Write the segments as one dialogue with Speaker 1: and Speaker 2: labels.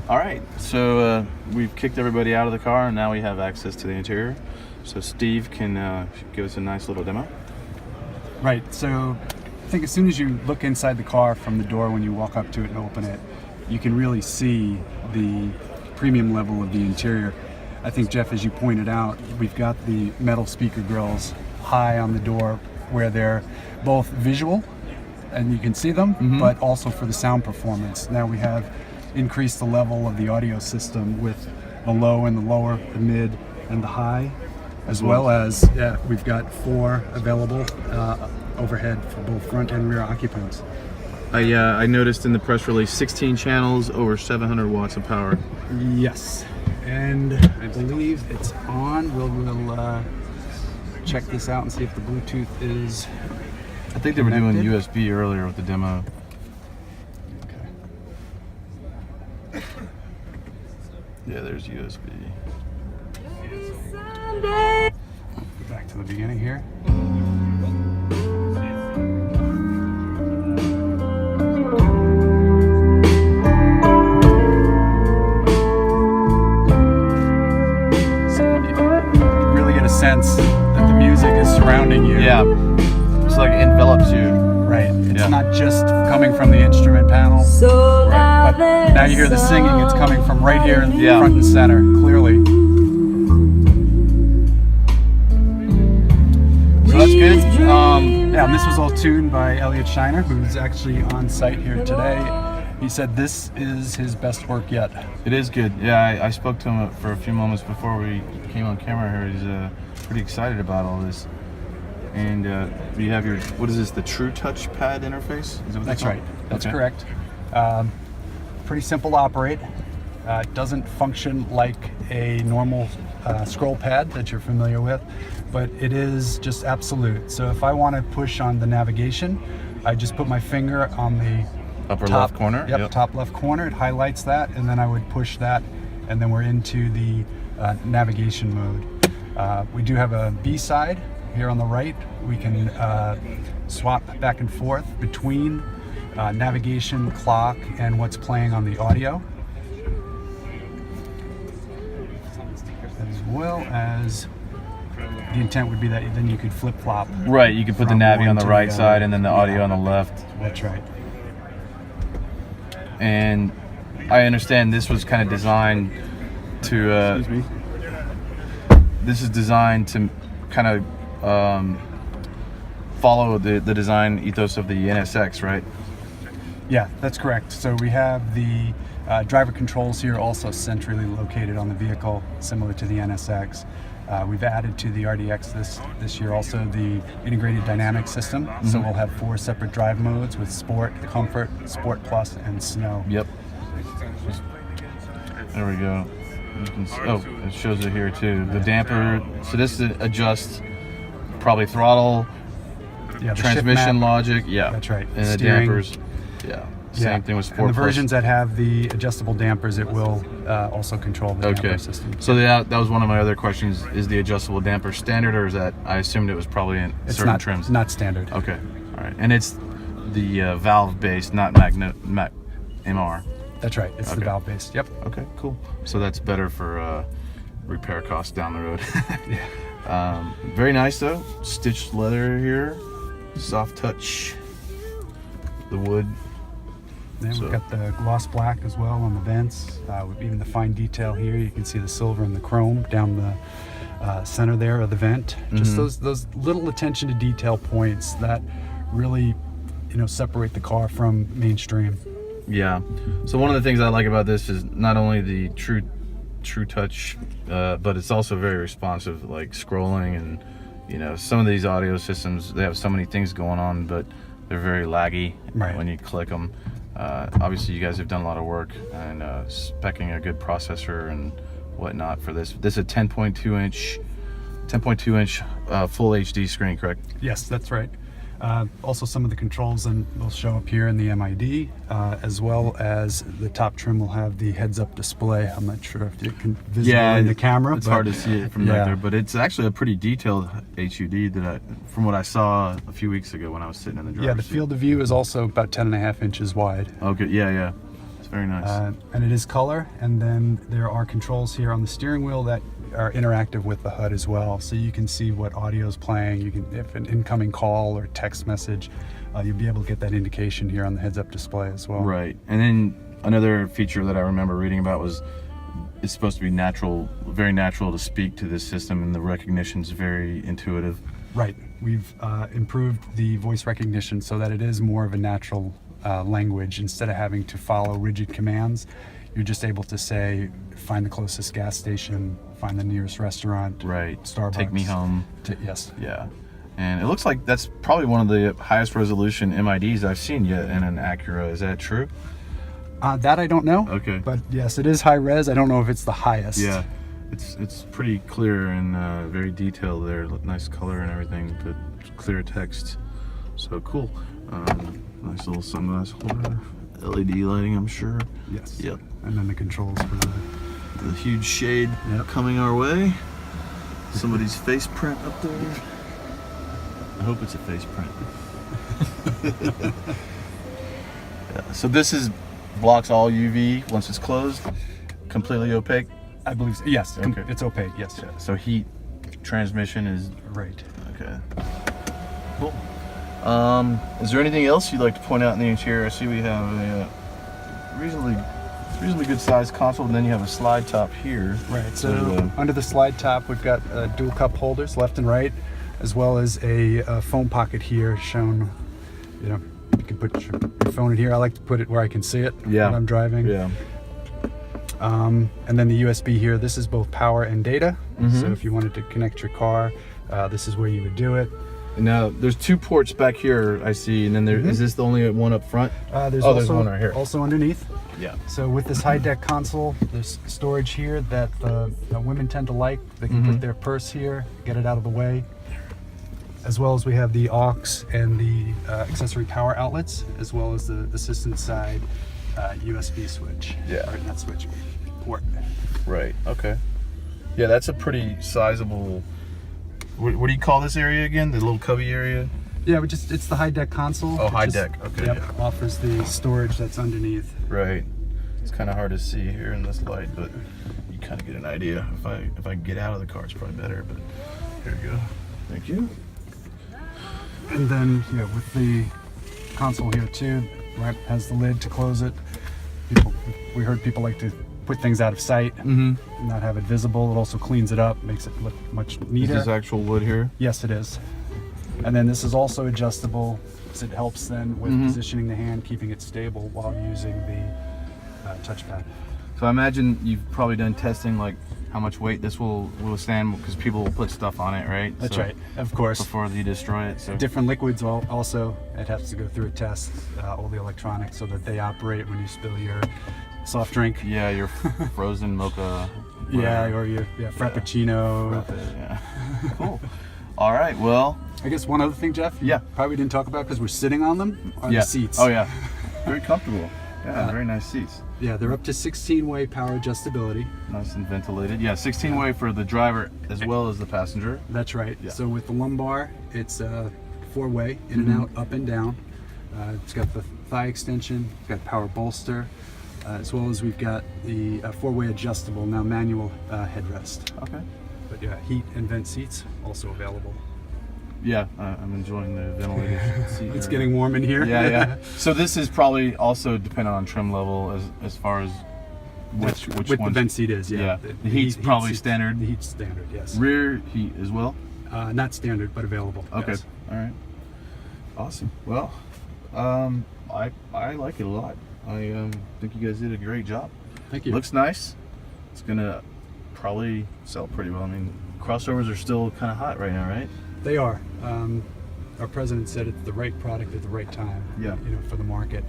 Speaker 1: All right, so we've kicked everybody out of the car, and now we have access to the interior. So Steve can give us a nice little demo.
Speaker 2: Right, so I think as soon as you look inside the car from the door when you walk up to it and open it, you can really see the premium level of the interior. I think, Jeff, as you pointed out, we've got the metal speaker grills high on the door where they're both visual, and you can see them, but also for the sound performance. Now we have increased the level of the audio system with the low and the lower, the mid and the high, as well as we've got 4 available overhead for both front and rear occupants.
Speaker 1: I noticed in the press release 16 channels, over 700 watts of power.
Speaker 2: Yes, and I believe it's on. We'll check this out and see if the Bluetooth is
Speaker 1: I think they were doing USB earlier with the demo.
Speaker 2: Okay.
Speaker 1: Yeah, there's USB.
Speaker 2: Back to the beginning here. Sense that the music is surrounding you.
Speaker 1: Yeah, it's like it envelops you.
Speaker 2: Right, it's not just coming from the instrument panel, right, but now you hear the singing, it's coming from right here in front and center, clearly.
Speaker 1: So that's good.
Speaker 2: And this was all tuned by Elliot Shiner, who's actually on site here today. He said this is his best work yet.
Speaker 1: It is good. Yeah, I spoke to him for a few moments before we came on camera here. He's pretty excited about all this. And you have your, what is this, the True Touch pad interface? Is that what
Speaker 2: That's right. That's correct. Pretty simple to operate. It doesn't function like a normal scroll pad that you're familiar with, but it is just absolute. So if I want to push on the navigation, I just put my finger on the
Speaker 1: upper
Speaker 2: top
Speaker 1: left corner.
Speaker 2: Yep, top left corner. It highlights that, and then I would push that, and then we're into the navigation mode. We do have a B side here on the right. We can swap back and forth between navigation, clock, and what's playing on the audio, as well as the intent would be that then you could flip-flop.
Speaker 1: Right, you could put the Navi on the right side and then the audio on the left.
Speaker 2: That's right.
Speaker 1: And I understand this was kind of designed to
Speaker 2: Excuse me.
Speaker 1: This is designed to kind of follow the design ethos of the NSX, right?
Speaker 2: Yeah, that's correct. So we have the driver controls here also centrally located on the vehicle, similar to the NSX. We've added to the RDX this year also the integrated dynamic system. So we'll have 4 separate drive modes with Sport, Comfort, Sport Plus, and Snow.
Speaker 1: Yep. There we go. You can see, oh, it shows it here too. The damper. So this adjusts probably throttle, transmission logic. Yeah,
Speaker 2: that's right.
Speaker 1: And
Speaker 2: Steering.
Speaker 1: the dampers. Yeah. Same thing with Sport
Speaker 2: and the
Speaker 1: Plus.
Speaker 2: versions that have the adjustable dampers, it will also control the damper system.
Speaker 1: So that was one of my other questions. Is the adjustable damper standard, or is that, I assumed it was probably in certain trims?
Speaker 2: It's not standard.
Speaker 1: Okay, all right. And it's the valve-based, not MR.
Speaker 2: That's right. It's the valve-based. Yep.
Speaker 1: Okay, cool. So that's better for repair costs down the road. Very nice though. Stitched leather here. Soft touch. The wood.
Speaker 2: Then we've got the gloss black as well on the vents. With even the fine detail here, you can see the silver and the chrome down the center there of the vent. Just those little attention to detail points that really, separate the car from mainstream.
Speaker 1: Yeah. So one of the things I like about this is not only the True Touch, but it's also very responsive, like scrolling and some of these audio systems, they have so many things going on, but they're very laggy when you click them. Obviously you guys have done a lot of work and speccing a good processor and whatnot for this. This is a 10.2 inch full HD screen, correct?
Speaker 2: Yes, that's right. Also some of the controls will show up here in the MID, as well as the top trim will have the heads-up display. I'm not sure if you can visible in the camera.
Speaker 1: It's hard to see it from back there, but it's actually a pretty detailed HUD from what I saw a few weeks ago when I was sitting in the driver's seat.
Speaker 2: The field of view is also about 10.5 inches wide.
Speaker 1: Okay, yeah. It's Very nice.
Speaker 2: And it is color, and then there are controls here on the steering wheel that are interactive with the HUD as well. So you can see what audio is playing. You can, if an incoming call or text message, you'll be able to get that indication here on the heads-up display as well.
Speaker 1: Right. And then another feature that I remember reading about was it's supposed to be natural, very natural to speak to this system, and the recognition's very intuitive.
Speaker 2: Right. We've improved the voice recognition so that it is more of a natural language. Instead of having to follow rigid commands, you're just able to say, find the closest gas station, find the nearest restaurant,
Speaker 1: Right.
Speaker 2: Starbucks.
Speaker 1: Take me home.
Speaker 2: Yes.
Speaker 1: Yeah. And it looks like that's probably one of the highest resolution MIDs I've seen yet in an Acura. Is that true?
Speaker 2: That I don't know.
Speaker 1: Okay.
Speaker 2: But yes, it is high res. I don't know if it's the highest.
Speaker 1: Yeah. It's pretty clear and very detailed there. Nice color and everything, but clear text. So cool. Nice little sunglass holder. LED lighting, I'm sure.
Speaker 2: Yes.
Speaker 1: Yep.
Speaker 2: And then the controls for
Speaker 1: The huge shade coming our way. Somebody's face print up there. I hope it's a face print. Yeah. So this blocks all UV once it's closed. Completely opaque.
Speaker 2: I believe so. Yes.
Speaker 1: Okay.
Speaker 2: It's opaque. Yes.
Speaker 1: Yeah. So heat transmission is
Speaker 2: Right.
Speaker 1: okay. Cool. Is there anything else you'd like to point out in the interior? I see we have a reasonably good sized console, and then you have a slide top here.
Speaker 2: Right. So under the slide top, we've got dual cup holders, left and right, as well as a phone pocket here shown. You know, you can put your phone in here. I like to put it where I can see it when I'm driving.
Speaker 1: Yeah.
Speaker 2: And then the USB here. This is both power and data. So if you wanted to connect your car, this is where you would do it.
Speaker 1: Now there's 2 ports back here I see, and then is this the only one up front?
Speaker 2: There's
Speaker 1: there's one right here.
Speaker 2: Also underneath.
Speaker 1: Yeah.
Speaker 2: So with this high deck console, there's storage here that women tend to like. They can put their purse here, get it out of the way. As well as we have the aux and the accessory power outlets, as well as the assistant side USB switch.
Speaker 1: Yeah.
Speaker 2: Or not switch, port.
Speaker 1: Right. Okay. Yeah, that's a pretty sizable. What do you call this area again? The little cubby area?
Speaker 2: Yeah, it's the high deck console.
Speaker 1: Oh,
Speaker 2: It
Speaker 1: high
Speaker 2: just,
Speaker 1: deck. Okay.
Speaker 2: Yep,
Speaker 1: Yeah.
Speaker 2: offers the storage that's underneath.
Speaker 1: Right. It's kind of hard to see here in this light, but you kind of get an idea. If I get out of the car, it's probably better. But here we go. Thank you.
Speaker 2: And then with the console here too, right, has the lid to close it. We heard people like to put things out of sight, not have it visible. It also cleans it up, makes it look much neater.
Speaker 1: Is this actual wood here?
Speaker 2: Yes, it is. And then this is also adjustable, so it helps then with positioning the hand, keeping it stable while using the touchpad.
Speaker 1: So I imagine you've probably done testing, like how much weight this will withstand, because people will put stuff on it, right?
Speaker 2: That's
Speaker 1: So
Speaker 2: right, of course.
Speaker 1: Before you destroy it. So
Speaker 2: Different liquids also, it has to go through a test, all the electronics, so that they operate when you spill your soft drink.
Speaker 1: yeah, your frozen mocha.
Speaker 2: Yeah,
Speaker 1: whatever.
Speaker 2: or your frappuccino.
Speaker 1: Yeah. Cool. All right. Well.
Speaker 2: I guess one other thing, Jeff, you
Speaker 1: Yeah.
Speaker 2: probably didn't talk about because we're sitting on them, are
Speaker 1: Yeah.
Speaker 2: the seats.
Speaker 1: Oh yeah. Very comfortable. Yeah. Very nice seats.
Speaker 2: Yeah, they're up to 16-way power adjustability.
Speaker 1: Nice and ventilated. Yeah. 16-way for the driver as well as the passenger.
Speaker 2: That's right.
Speaker 1: Yeah.
Speaker 2: So with the lumbar, it's 4-way, in and out, up and down. It's got the thigh extension, it's got power bolster, as well as we've got the 4-way adjustable, now manual headrest.
Speaker 1: Okay.
Speaker 2: But yeah, heat and vent seats also available.
Speaker 1: Yeah, I'm enjoying the ventilated seat.
Speaker 2: It's
Speaker 1: area.
Speaker 2: getting warm in here.
Speaker 1: Yeah. So this is probably also dependent on trim level as far as which
Speaker 2: with
Speaker 1: one.
Speaker 2: the vent seat is, yeah.
Speaker 1: Yeah. The heat's probably
Speaker 2: seat's-
Speaker 1: standard.
Speaker 2: The heat's standard, yes.
Speaker 1: Rear heat as well.
Speaker 2: Not standard, but available.
Speaker 1: Okay.
Speaker 2: Yes.
Speaker 1: All right. Awesome. Well, I like it a lot. I think you guys did a great job.
Speaker 2: Thank you.
Speaker 1: Looks nice. It's gonna probably sell pretty well. I mean, crossovers are still kind of hot right now, right?
Speaker 2: They are. Our president said it's the right product at the right time.
Speaker 1: Yeah.
Speaker 2: For the market.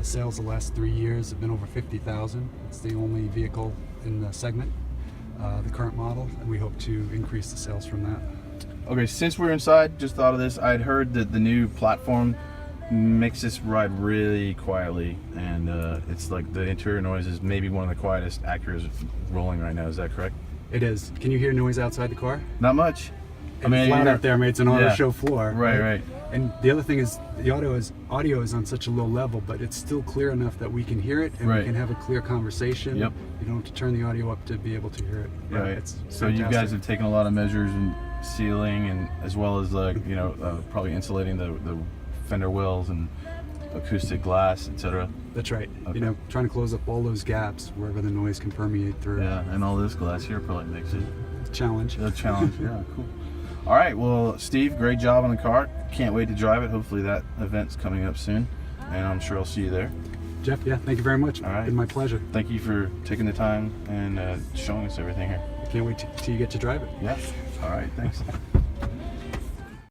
Speaker 2: Sales the last 3 years have been over 50,000. It's the only vehicle in the segment, the current model, and we hope to increase the sales from that.
Speaker 1: Okay, since we're inside, just thought of this. I'd heard that the new platform makes this ride really quietly, and it's like the interior noise is maybe one of the quietest Acuras rolling right now. Is that correct?
Speaker 2: It is. Can you hear noise outside the car?
Speaker 1: Not much.
Speaker 2: and flat out there. I mean, it's an auto show floor.
Speaker 1: Right.
Speaker 2: And the other thing is the audio is on such a low level, but it's still clear enough that we can hear it and we can have a clear conversation.
Speaker 1: Yep.
Speaker 2: You don't have to turn the audio up to be able to hear it. Yeah,
Speaker 1: Right.
Speaker 2: it's
Speaker 1: So you guys have taken a lot of measures in sealing, and as well as probably insulating the fender wells and acoustic glass, etc.
Speaker 2: That's right.
Speaker 1: Okay.
Speaker 2: You know, trying to close up all those gaps wherever the noise can permeate through.
Speaker 1: Yeah, and all this glass here probably makes it
Speaker 2: Challenge.
Speaker 1: a challenge. Yeah, cool. All right, well, Steve, great job on the car. Can't wait to drive it. Hopefully that event's coming up soon, and I'm sure I'll see you there.
Speaker 2: Jeff, yeah, thank you very much.
Speaker 1: All right.
Speaker 2: It's been my pleasure.
Speaker 1: Thank you for taking the time and showing us everything here.
Speaker 2: I can't wait till you get to drive it.
Speaker 1: Yeah. All right, thanks.